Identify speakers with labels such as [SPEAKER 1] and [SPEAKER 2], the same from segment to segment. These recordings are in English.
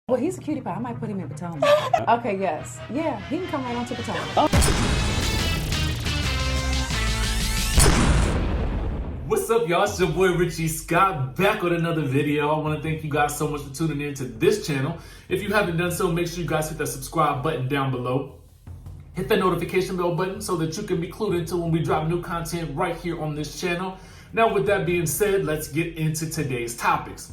[SPEAKER 1] Well, he's a cutie pie. I might put him in Potomac. Okay, yes. Yeah, he can come right on to Potomac.
[SPEAKER 2] What's up, y'all? It's your boy Richie Scott back with another video. I want to thank you guys so much for tuning in to this channel. If you haven't done so, make sure you guys hit that subscribe button down below. Hit that notification bell button so that you can be clued into when we drop new content right here on this channel. Now, with that being said, let's get into today's topics.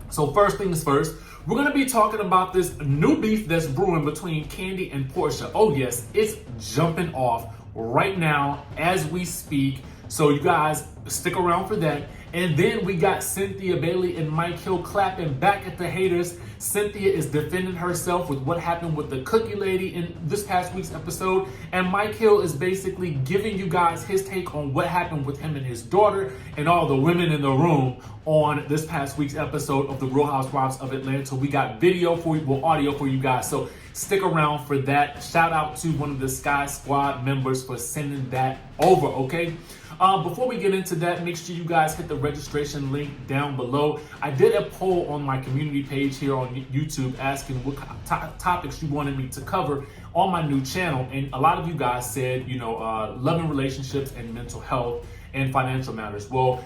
[SPEAKER 2] So first things first, we're going to be talking about this new beef that's brewing between Kandi and Porsha. Oh yes, it's jumping off right now as we speak. So you guys stick around for that. And then we got Cynthia Bailey and Mike Hill clapping back at the haters. Cynthia is defending herself with what happened with the cookie lady in this past week's episode. And Mike Hill is basically giving you guys his take on what happened with him and his daughter and all the women in the room on this past week's episode of the Real Housewives of Atlanta. We got video for you, well, audio for you guys. So stick around for that. Shout out to one of the Sky Squad members for sending that over, okay? Before we get into that, make sure you guys hit the registration link down below. I did a poll on my community page here on YouTube asking what topics you wanted me to cover on my new channel. And a lot of you guys said, love and relationships and mental health and financial matters. Well,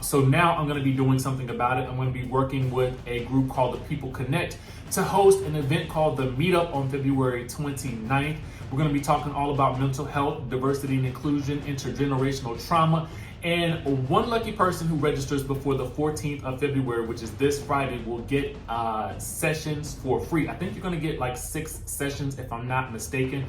[SPEAKER 2] so now I'm going to be doing something about it. I'm going to be working with a group called the People Connect to host an event called the Meetup on February 29th. We're going to be talking all about mental health, diversity and inclusion, intergenerational trauma, and one lucky person who registers before the 14th of February, which is this Friday, will get sessions for free. I think you're going to get like 6 sessions if I'm not mistaken.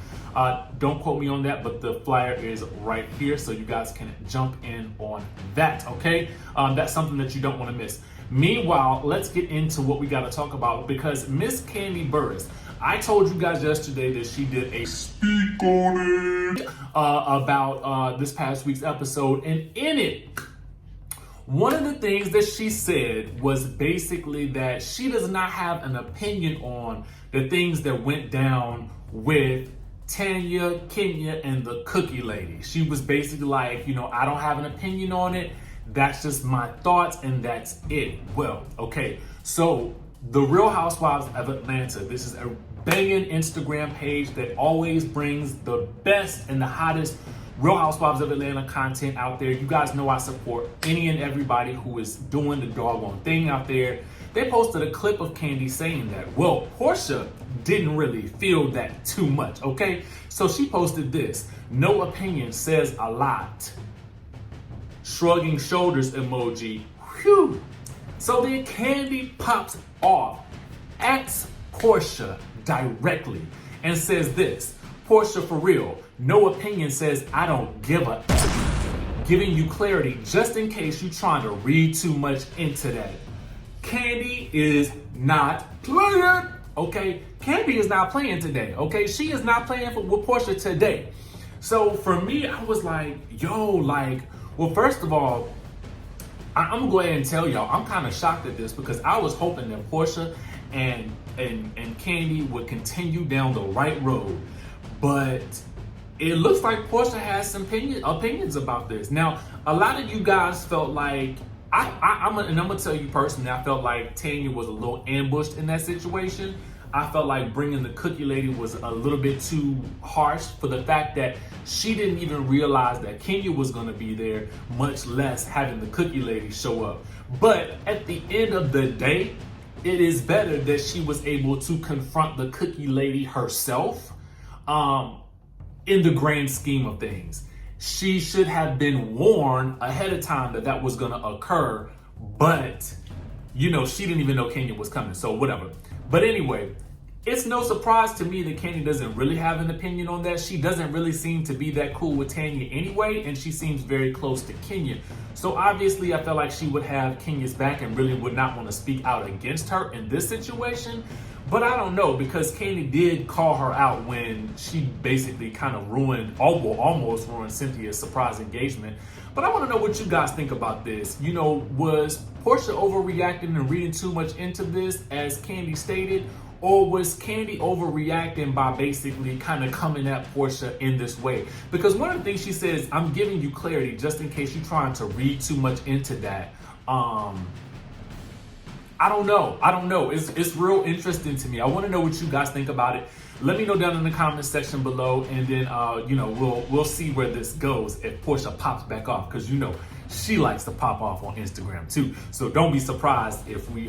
[SPEAKER 2] Don't quote me on that, but the flyer is right here, so you guys can jump in on that, okay? That's something that you don't want to miss. Meanwhile, let's get into what we got to talk about, because Miss KANDI Burruss, I told you guys yesterday that she did a speak on it about this past week's episode, and in it, one of the things that she said was basically that she does not have an opinion on the things that went down with Tanya, Kenya, and the cookie lady. She was basically like, I don't have an opinion on it. That's just my thoughts, and that's it. Well, okay, so the Real Housewives of Atlanta, this is a banging Instagram page that always brings the best and the hottest Real Housewives of Atlanta content out there. You guys know I support any and everybody who is doing the doggone thing out there. They posted a clip of Kandi saying that. Well, Porsha didn't really feel that too much, okay? So she posted this: no opinion says a lot. Shrugging shoulders emoji. Whew. So then Kandi pops off, asks Porsha directly, and says this: Porsha, for real, no opinion says I don't give a F. Giving you clarity just in case you're trying to read too much into that. Kandi is not playing, okay? Kandi is not playing today, okay? She is not playing with Porsha today. So for me, I was like, well, first of all, I'm gonna go ahead and tell y'all, I'm kind of shocked at this, because I was hoping that Porsha and Kandi would continue down the right road, but it looks like Porsha has some opinions about this. Now, a lot of you guys felt like, I'm gonna tell you personally, I felt like Tanya was a little ambushed in that situation. I felt like bringing the cookie lady was a little bit too harsh, for the fact that she didn't even realize that Kenya was going to be there, much less having the cookie lady show up. But at the end of the day, it is better that she was able to confront the cookie lady herself. In the grand scheme of things, she should have been warned ahead of time that that was going to occur, but she didn't even know Kenya was coming, so whatever. But anyway, it's no surprise to me that Kandi doesn't really have an opinion on that. She doesn't really seem to be that cool with Tanya anyway, and she seems very close to Kenya. So obviously, I felt like she would have Kenya's back and really would not want to speak out against her in this situation. But I don't know, because Kandi did call her out when she basically kind of almost ruined Cynthia's surprise engagement. But I want to know what you guys think about this. Was Porsha overreacting and reading too much into this, as Kandi stated? Or was Kandi overreacting by basically kind of coming at Porsha in this way? Because one of the things she says, I'm giving you clarity just in case you're trying to read too much into that. I don't know. It's real interesting to me. I want to know what you guys think about it. Let me know down in the comment section below, and then we'll see where this goes if Porsha pops back off, because she likes to pop off on Instagram too. So don't be surprised if we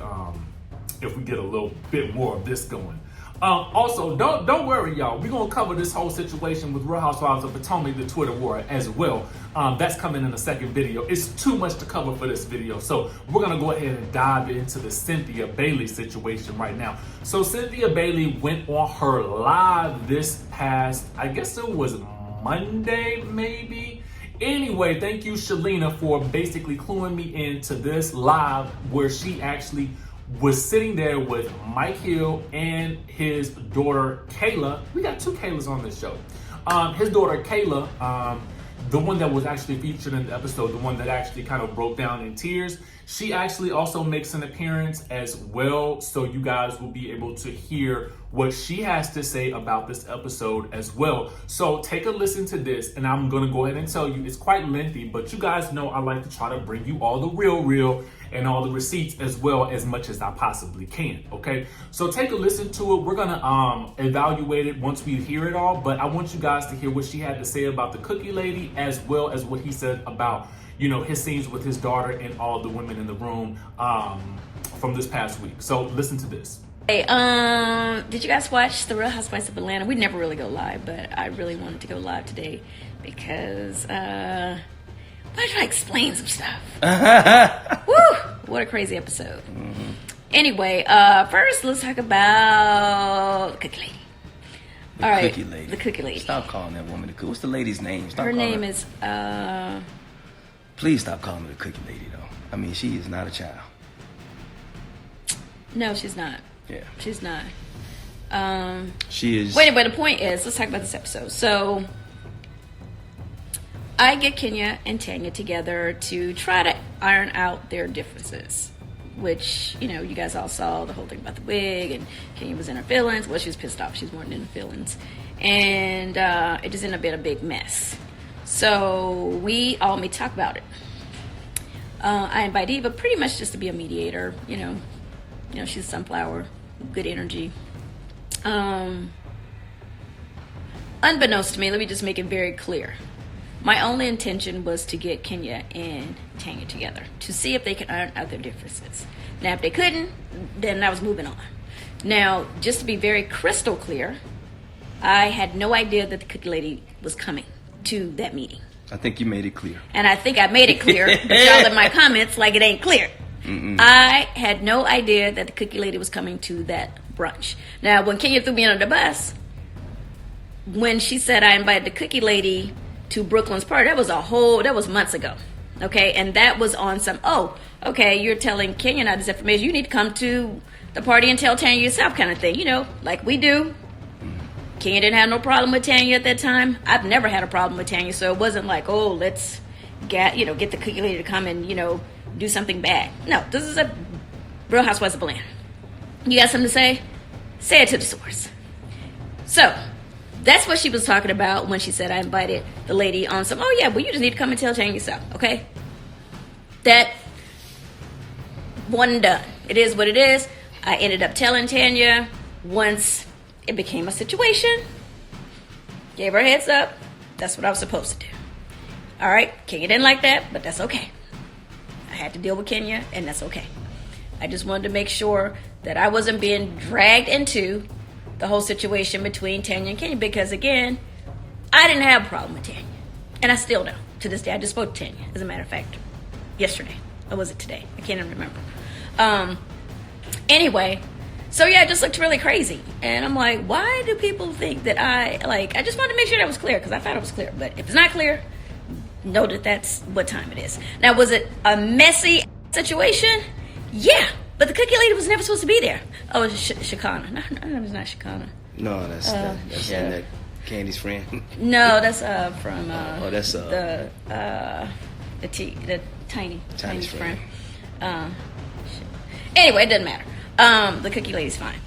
[SPEAKER 2] get a little bit more of this going. Also, don't worry, y'all. We're gonna cover this whole situation with Real Housewives of Potomac, the Twitter war, as well. That's coming in the second video. It's too much to cover for this video, so we're gonna go ahead and dive into the Cynthia Bailey situation right now. So Cynthia Bailey went on her live this past, I guess it was Monday, maybe. Anyway, thank you, Shalina, for basically cluing me into this live where she actually was sitting there with Mike Hill and his daughter Kayla. We got two Kaylas on this show. His daughter Kayla, the one that was actually featured in the episode, the one that actually kind of broke down in tears, she actually also makes an appearance as well. So you guys will be able to hear what she has to say about this episode as well. So take a listen to this, and I'm gonna go ahead and tell you it's quite lengthy, but you guys know I like to try to bring you all the real and all the receipts as well, as much as I possibly can, okay? So take a listen to it. We're gonna evaluate it once we hear it all, but I want you guys to hear what she had to say about the cookie lady, as well as what he said about, his scenes with his daughter and all the women in the room from this past week. So listen to this.
[SPEAKER 3] Hey, did you guys watch The Real Housewives of Atlanta? We never really go live, but I really wanted to go live today because I try to explain some stuff. Woo! What a crazy episode. Mm-hmm. Anyway, first let's talk about the cookie lady. The cookie lady.
[SPEAKER 4] Stop calling that woman the cookie. What's the lady's name?
[SPEAKER 3] Her name is
[SPEAKER 4] Please stop calling her the cookie lady, though. I mean, she is not a child.
[SPEAKER 3] No, she's not.
[SPEAKER 4] Yeah.
[SPEAKER 3] She's not.
[SPEAKER 4] She is.
[SPEAKER 3] Wait, the point is, let's talk about this episode. So, I get Kenya and Tanya together to try to iron out their differences, which, you guys all saw the whole thing about the wig, and Kenya was in her feelings. Well, she was pissed off. She was more than in her feelings. And it just ended up being a big mess. So, we all may talk about it. I invite Eva pretty much just to be a mediator, she's a sunflower, good energy. Unbeknownst to me, let me just make it very clear. My only intention was to get Kenya and Tanya together to see if they could iron out their differences. Now, if they couldn't, then I was moving on. Now, just to be very crystal clear, I had no idea that the cookie lady was coming to that meeting.
[SPEAKER 4] I think you made it clear.
[SPEAKER 3] And I think I made it clear, but y'all in my comments like it ain't clear. Mm-mm. I had no idea that the cookie lady was coming to that brunch. Now, when Kenya threw me under the bus, when she said I invited the cookie lady to Brooklyn's party, that was months ago. Okay, and that was on some, you're telling Kenya now this information, you need to come to the party and tell Tanya yourself kind of thing, like we do. Kenya didn't have no problem with Tanya at that time. I've never had a problem with Tanya, so it wasn't like, let's get the cookie lady to come and, do something bad. No, this is a Real Housewives of Atlanta. You got something to say? Say it to the source. So, that's what she was talking about when she said I invited the lady on some, you just need to come and tell Tanya yourself, okay? That wasn't done. It is what it is. I ended up telling Tanya once it became a situation. Gave her a heads up. That's what I was supposed to do. All right, Kenya didn't like that, but that's okay. I had to deal with Kenya, and that's okay. I just wanted to make sure that I wasn't being dragged into the whole situation between Tanya and Kenya, because again, I didn't have a problem with Tanya, and I still don't. To this day, I just spoke to Tanya, as a matter of fact, yesterday. Or was it today? I can't even remember. Anyway, so yeah, it just looked really crazy. And I'm like, why do people think that I just wanted to make sure that was clear, because I thought it was clear. But if it's not clear, know that that's what time it is. Now, was it a messy situation? Yeah, but the cookie lady was never supposed to be there. Oh, it's Shakana. No, it's not Shakana.
[SPEAKER 4] No, that's that Candy's friend.
[SPEAKER 3] No, that's from
[SPEAKER 4] that's
[SPEAKER 3] the tiny friend. Anyway, it doesn't matter. The cookie lady's fine.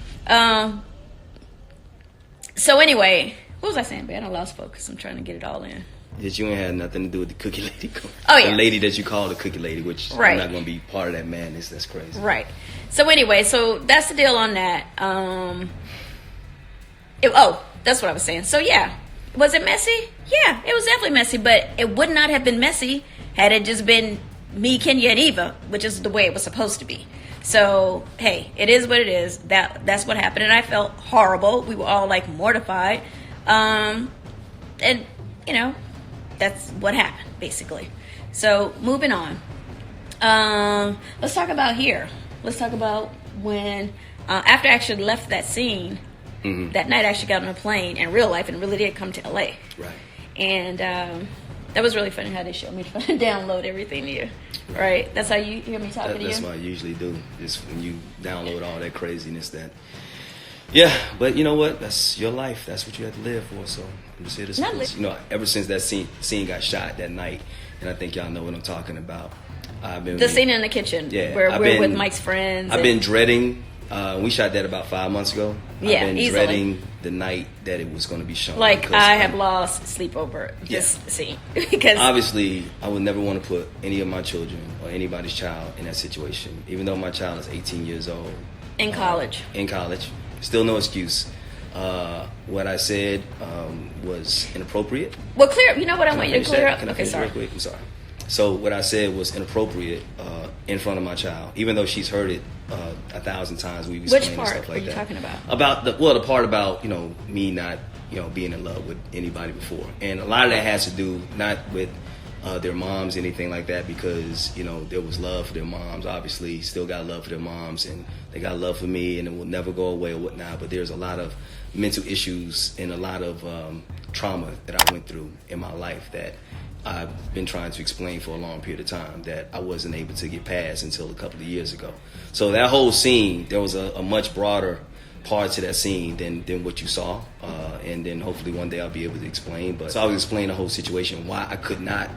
[SPEAKER 3] So anyway, what was I saying, babe? I lost focus. I'm trying to get it all in.
[SPEAKER 4] that you ain't had nothing to do with the cookie lady.
[SPEAKER 3] Oh, yeah.
[SPEAKER 4] The lady that you call the cookie lady, which
[SPEAKER 3] Right.
[SPEAKER 4] I'm not going to be part of that madness. That's crazy.
[SPEAKER 3] Right. So anyway, so that's the deal on that. That's what I was saying. So yeah, was it messy? Yeah, it was definitely messy, but it would not have been messy had it just been me, Kenya, and Eva, which is the way it was supposed to be. So hey, it is what it is. That's what happened, and I felt horrible. We were all like mortified, and you know, that's what happened basically. So moving on. Let's talk about here. Let's talk about when after I actually left that scene. Mm-hmm. That night I actually got on a plane in real life and really did come to LA.
[SPEAKER 4] Right.
[SPEAKER 3] And that was really funny how they showed me to download everything to you. Right. That's how you hear me talking to you?
[SPEAKER 4] That's what I usually do. Just when you download all that craziness that... Yeah, but you know what? That's your life. That's what you have to live for. So I'm just here to support. You know, ever since that scene got shot that night, and I think y'all know what I'm talking about.
[SPEAKER 3] The scene in the kitchen where we're with Mike's friends.
[SPEAKER 4] I've been dreading... we shot that about 5 months ago.
[SPEAKER 3] Yeah,
[SPEAKER 4] I've been
[SPEAKER 3] easily.
[SPEAKER 4] dreading the night that it was going to be shown.
[SPEAKER 3] Like, I have lost sleep over this scene. Because
[SPEAKER 4] obviously, I would never want to put any of my children or anybody's child in that situation. Even though my child is 18 years old.
[SPEAKER 3] In college.
[SPEAKER 4] Still no excuse. What I said was inappropriate.
[SPEAKER 3] Well, clear. You know what I want you to clear up?
[SPEAKER 4] Can I finish real quick? I'm sorry. So what I said was inappropriate in front of my child, even though she's heard it 1,000 times. We've explained
[SPEAKER 3] Which part
[SPEAKER 4] stuff like
[SPEAKER 3] were you
[SPEAKER 4] that.
[SPEAKER 3] talking about?
[SPEAKER 4] About the part about me not being in love with anybody before, and a lot of that has to do not with their moms, anything like that, because there was love for their moms. Obviously, still got love for their moms, and they got love for me, and it will never go away or whatnot. But there's a lot of mental issues and a lot of trauma that I went through in my life that I've been trying to explain for a long period of time that I wasn't able to get past until a couple of years ago. So that whole scene, there was a much broader part to that scene than what you saw. And then hopefully one day I'll be able to explain. But so I was explaining the whole situation, why I could not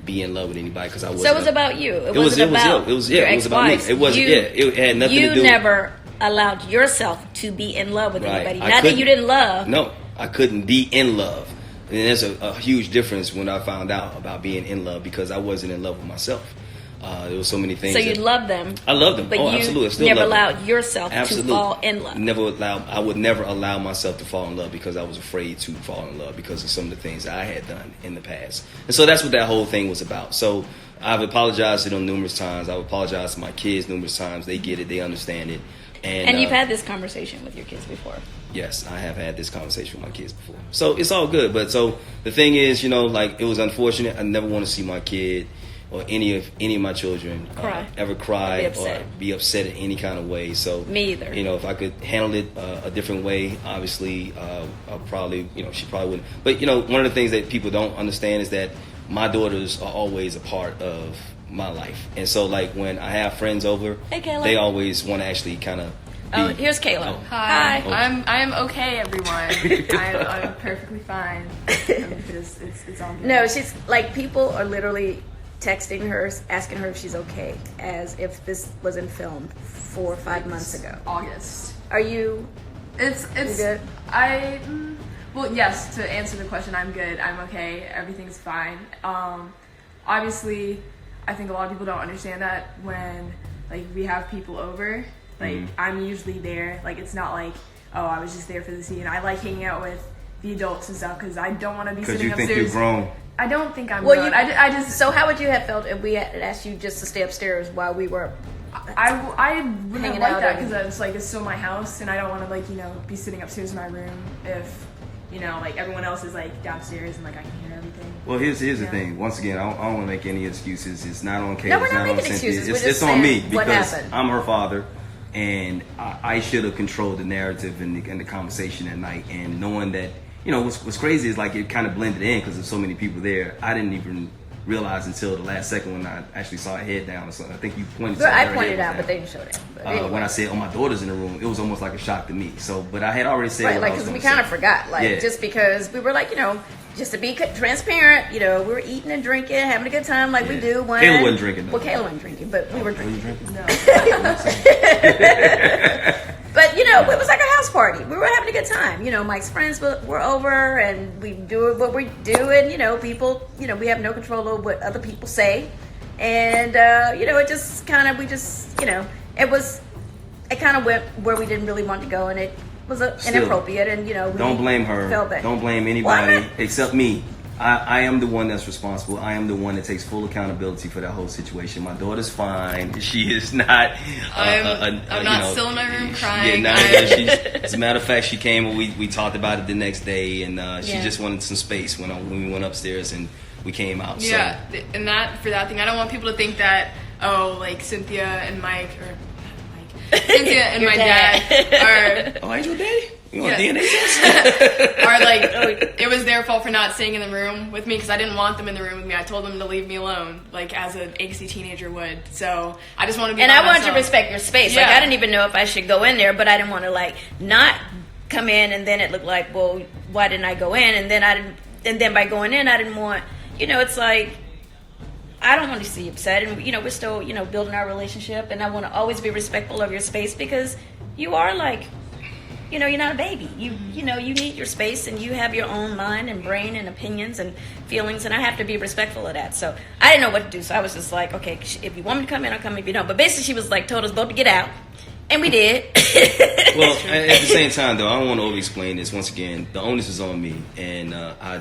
[SPEAKER 4] be in love with anybody because I wasn't.
[SPEAKER 3] So it was about you. It was
[SPEAKER 4] about
[SPEAKER 3] me.
[SPEAKER 4] It wasn't. It had nothing to do.
[SPEAKER 3] You never allowed yourself to be in love with anybody. Not that you didn't love.
[SPEAKER 4] No, I couldn't be in love. And there's a huge difference when I found out about being in love because I wasn't in love with myself. There were so many things.
[SPEAKER 3] So you loved them.
[SPEAKER 4] I loved them.
[SPEAKER 3] But you
[SPEAKER 4] absolutely. I still
[SPEAKER 3] never
[SPEAKER 4] love them.
[SPEAKER 3] allowed yourself to fall in love.
[SPEAKER 4] I would never allow myself to fall in love because I was afraid to fall in love because of some of the things I had done in the past. And so that's what that whole thing was about. So I've apologized to them numerous times. I've apologized to my kids numerous times. They get it. They understand it.
[SPEAKER 3] And you've had this conversation with your kids before.
[SPEAKER 4] Yes, I have had this conversation with my kids before. So it's all good. But so the thing is, it was unfortunate. I never want to see my kid or any of my children ever cry or be upset in any kind of way. So
[SPEAKER 3] me either.
[SPEAKER 4] If I could handle it a different way, obviously, I'll probably, she probably wouldn't. But one of the things that people don't understand is that my daughters are always a part of my life. And so like when I have friends over, they always want to actually kind of
[SPEAKER 3] here's Kayla.
[SPEAKER 5] Oh. Hi. I'm okay, everyone. I'm perfectly fine. It's all good.
[SPEAKER 3] No, she's like, people are literally texting her, asking her if she's okay, as if this wasn't filmed 4 or 5 months ago.
[SPEAKER 5] August.
[SPEAKER 3] Are you?
[SPEAKER 5] It's
[SPEAKER 3] good?
[SPEAKER 5] Well, yes. To answer the question, I'm good. I'm okay. Everything's fine. Obviously, I think a lot of people don't understand that when we have people over. I'm usually there. It's not like, oh, I was just there for the scene. I like hanging out with the adults and stuff because I don't want to be sitting upstairs.
[SPEAKER 4] Because you think you're grown.
[SPEAKER 5] I don't think I'm grown. I just.
[SPEAKER 3] So how would you have felt if we had asked you just to stay upstairs while we were?
[SPEAKER 5] I wouldn't have liked that because it's still my house and I don't want to be sitting upstairs in my room if everyone else is downstairs and I can hear everything.
[SPEAKER 4] Well, here's the thing. Once again, I don't want to make any excuses. It's not on Kayla.
[SPEAKER 3] No, we're
[SPEAKER 4] it's
[SPEAKER 3] not
[SPEAKER 4] not
[SPEAKER 3] making
[SPEAKER 4] on Cynthia.
[SPEAKER 3] excuses.
[SPEAKER 4] It's on me
[SPEAKER 3] what
[SPEAKER 4] because
[SPEAKER 3] happened.
[SPEAKER 4] I'm her father. And I should have controlled the narrative and the conversation that night. And knowing that, what's crazy is it kind of blended in because there's so many people there. I didn't even realize until the last second when I actually saw her head down or something. I think you pointed to
[SPEAKER 3] I pointed out, but they didn't show that. Anyway.
[SPEAKER 4] When I said, my daughter's in the room, it was almost like a shock to me. But I had already said what I was
[SPEAKER 3] because
[SPEAKER 4] going
[SPEAKER 3] we
[SPEAKER 4] to say.
[SPEAKER 3] kind of forgot, just because we were just to be transparent, we were eating and drinking, having a good time we do.
[SPEAKER 4] Kayla wasn't drinking, though.
[SPEAKER 3] Well, Kayla wasn't drinking, but we were drinking.
[SPEAKER 5] No.
[SPEAKER 3] But, it was like a house party. party. We were having a good time. You know, Mike's friends were over, and we do what we do, and you know, people, you know, we have no control over what other people say, and you know, it just kind of, you know, it kind of went where we didn't really want to go, and it was inappropriate, and you know,
[SPEAKER 4] don't blame her. Don't blame anybody except me. I am the one that's responsible. I am the one that takes full accountability for that whole situation. My daughter's fine. She is not.
[SPEAKER 5] I'm not still in my room crying.
[SPEAKER 4] As a matter of fact, she came and we talked about it the next day, and she just wanted some space when we went upstairs and we came out.
[SPEAKER 5] Yeah, so. And for that thing, I don't want people to think that like Cynthia and Cynthia and my dad are.
[SPEAKER 4] Oh, ain't your daddy? You want DNA
[SPEAKER 5] test? Or like, it was their fault for not staying in the room with me because I didn't want them in the room with me. I told them to leave me alone, like as an angsty teenager would. So I just want to be.
[SPEAKER 3] And I wanted to respect your space. Yeah. Like I didn't even know if I should go in there, but I didn't want to like not come in and then it looked like, well, why didn't I go in? And then by going in, I didn't want. You know, it's like. I don't want to see you upset, and you know we're still building our relationship, and I want to always be respectful of your space because you are like, you're not a baby. You know you need your space, and you have your own mind and brain and opinions and feelings, and I have to be respectful of that. So I didn't know what to do, so I was just like, okay, if you want me to come in, I'll come. If you don't, but basically she was like told us both to get out, and we did.
[SPEAKER 4] Well, at the same time, though, I don't want to over-explain this. Once again, the onus is on me, and I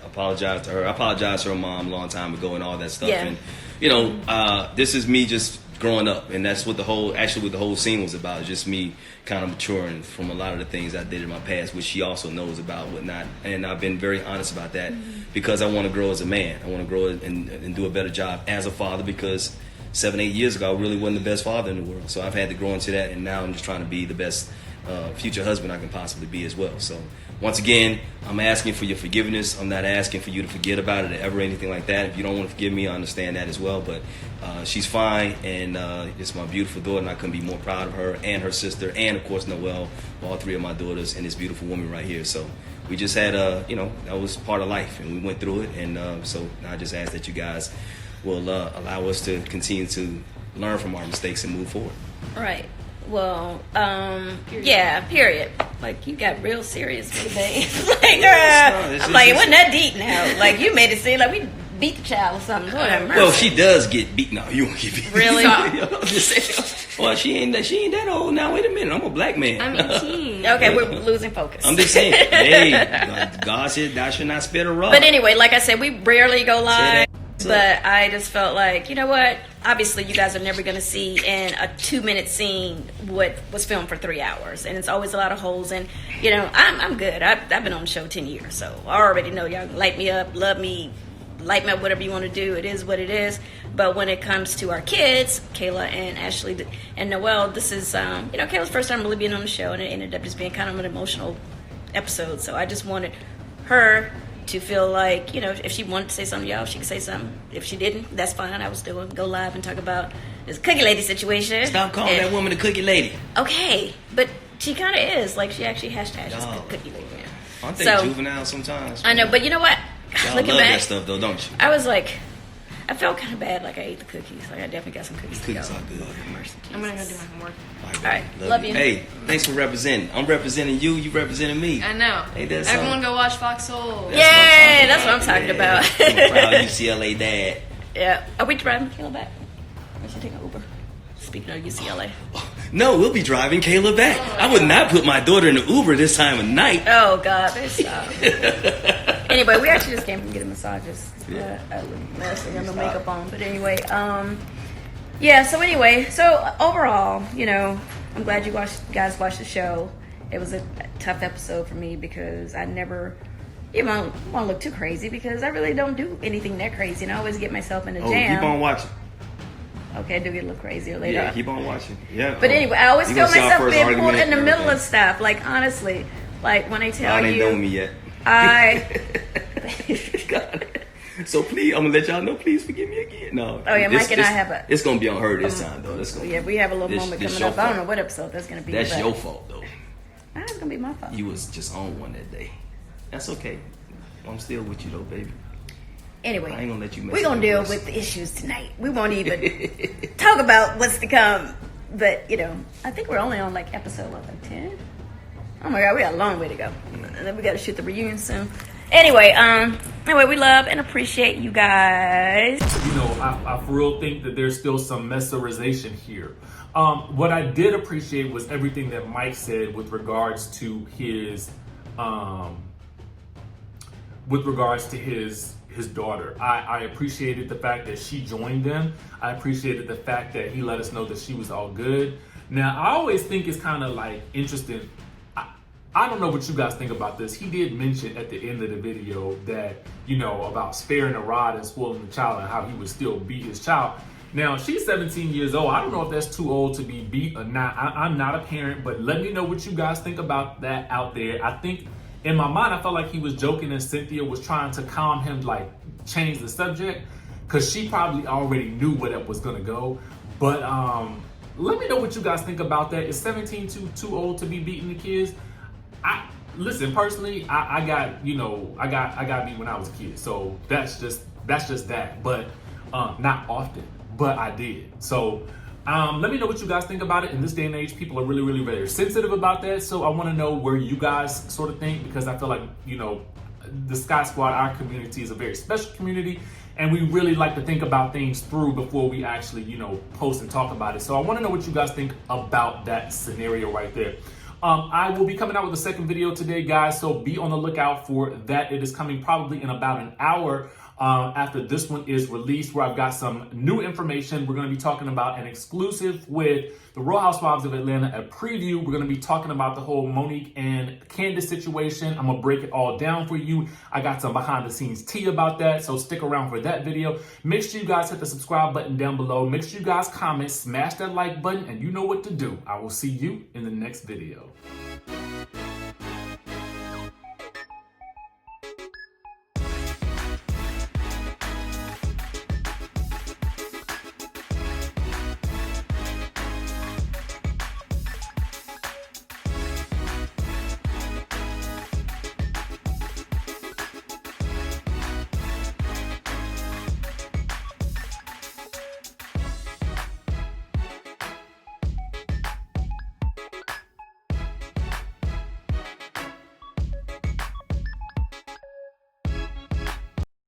[SPEAKER 4] apologize to her. I apologized to her mom a long time ago and all that stuff. Yeah. And this is me just growing up, and that's what the whole scene was about. Just me kind of maturing from a lot of the things I did in my past, which she also knows about, whatnot. And I've been very honest about that because I want to grow as a man. I want to grow and do a better job as a father because 7-8 years ago, I really wasn't the best father in the world. So I've had to grow into that, and now I'm just trying to be the best future husband I can possibly be as well. So once again, I'm asking for your forgiveness. I'm not asking for you to forget about it or ever anything like that. If you don't want to forgive me, I understand that as well. But she's fine, and it's my beautiful daughter, and I couldn't be more proud of her and her sister, and of course Noelle, all three of my daughters, and this beautiful woman right here. So we just had that was part of life, and we went through it, and so I just ask that you guys will allow us to continue to learn from our mistakes and move forward.
[SPEAKER 3] Right. Well, period. Like, you got real serious today. Like, I'm like, it wasn't that deep now. Like, you made it seem like we beat the child or something.
[SPEAKER 4] Well, she does get beat. No, you won't get beat.
[SPEAKER 3] Really?
[SPEAKER 4] I'm just saying. Well, she ain't that old now. Wait a minute. I'm a black man.
[SPEAKER 5] I'm 18.
[SPEAKER 3] Okay, we're losing focus.
[SPEAKER 4] I'm just saying. Hey, God said thou should not spit a rod.
[SPEAKER 3] But anyway, like I said, we rarely go live. But I just felt like, you know what? Obviously, you guys are never going to see in a 2-minute scene what was filmed for 3 hours. And it's always a lot of holes. And, I'm good. I've been on the show 10 years. So I already know y'all light me up, love me, light me up, whatever you want to do. It is what it is. But when it comes to our kids, Kayla and Ashley and Noelle, this is, Kayla's first time really being on the show. And it ended up just being kind of an emotional episode. So I just wanted her to feel like, if she wanted to say something to y'all, she could say something. If she didn't, that's fine. I would still go live and talk about this cookie lady situation.
[SPEAKER 4] Stop calling that woman a cookie lady.
[SPEAKER 3] Okay, but she kind of is. Like, she actually hashtags cookie lady. Yeah.
[SPEAKER 4] I think juvenile sometimes.
[SPEAKER 3] I know, but you know what?
[SPEAKER 4] Y'all looking love back, that stuff, though, don't you?
[SPEAKER 3] I was like, I felt kind of bad like I ate the cookies. Like, I definitely got some cookies to go.
[SPEAKER 4] Cookies are good.
[SPEAKER 3] Mercy,
[SPEAKER 5] I'm going to go do my homework.
[SPEAKER 3] All right. Love you.
[SPEAKER 4] Hey, thanks for representing. I'm representing you. You representing me.
[SPEAKER 5] I know.
[SPEAKER 4] Hey,
[SPEAKER 5] everyone go watch Foxhole.
[SPEAKER 3] Yeah, that's what I'm talking about.
[SPEAKER 4] I'm a proud UCLA dad.
[SPEAKER 3] Yeah. Are we driving Kayla back? Or should take an Uber? Speaking of UCLA.
[SPEAKER 4] No, we'll be driving Kayla back. I would not put my daughter in the Uber this time of night.
[SPEAKER 3] Oh, God. Stop. Anyway, we actually just came from getting massages. I look messy. I have no makeup on. But anyway, so overall, I'm glad you guys watched the show. It was a tough episode for me because I never want to look too crazy because I really don't do anything that crazy, and I always get myself in a jam.
[SPEAKER 4] Keep on watching.
[SPEAKER 3] Okay, I do get a little crazier later.
[SPEAKER 4] Yeah, keep on watching. Yeah.
[SPEAKER 3] But anyway, I always feel myself being pulled in the middle of stuff. Like, honestly, like when I tell you,
[SPEAKER 4] ain't done with me yet. So please, I'm gonna let y'all know. Please forgive me again. No.
[SPEAKER 3] Oh yeah, Mike and I have
[SPEAKER 4] it's gonna be on her this time though.
[SPEAKER 3] We have a little moment coming up. I don't know what episode that's gonna be.
[SPEAKER 4] That's your fault though.
[SPEAKER 3] That's gonna be my fault.
[SPEAKER 4] You was just on one that day. That's okay. I'm still with you though, baby.
[SPEAKER 3] Anyway,
[SPEAKER 4] I ain't gonna let you mess
[SPEAKER 3] we're gonna deal with the issues tonight. We won't even talk about what's to come. But I think we're only on like episode 10. Oh my God, we got a long way to go. And then we got to shoot the reunion soon. Anyway, we love and appreciate you guys.
[SPEAKER 2] You know, I for real think that there's still some mesmerization here. What I did appreciate was everything that Mike said with regards to his daughter. I appreciated the fact that she joined them. I appreciated the fact that he let us know that she was all good. Now, I always think it's kind of like interesting. I don't know what you guys think about this. He did mention at the end of the video that, you know, about sparing a rod and spoiling the child and how he would still beat his child. Now, she's 17 years old. I don't know if that's too old to be beat or not. I'm not a parent, but let me know what you guys think about that out there. I think in my mind, I felt like he was joking and Cynthia was trying to calm him, like change the subject, because she probably already knew where that was going to go. But let me know what you guys think about that. Is 17 too old to be beating the kids? Listen, personally, I got beat when I was a kid, so that's just that. But not often, but I did. So let me know what you guys think about it. In this day and age, people are really, really very sensitive about that. So I want to know where you guys sort of think, because I feel like, you know, the Sky Squad, our community is a very special community, and we really like to think about things through before we actually, you know, post and talk about it. So I want to know what you guys think about that scenario right there. I will be coming out with a second video today, guys, so be on the lookout for that. It is coming probably in about an hour after this one is released, where I've got some new information. We're going to be talking about an exclusive with the Real Housewives of Atlanta, a preview. We're going to be talking about the whole Monique and Kandi situation. I'm going to break it all down for you. I got some behind the scenes tea about that, so stick around for that video. Make sure you guys hit the subscribe button down below. Make sure you guys comment, smash that like button, and you know what to do. I will see you in the next video.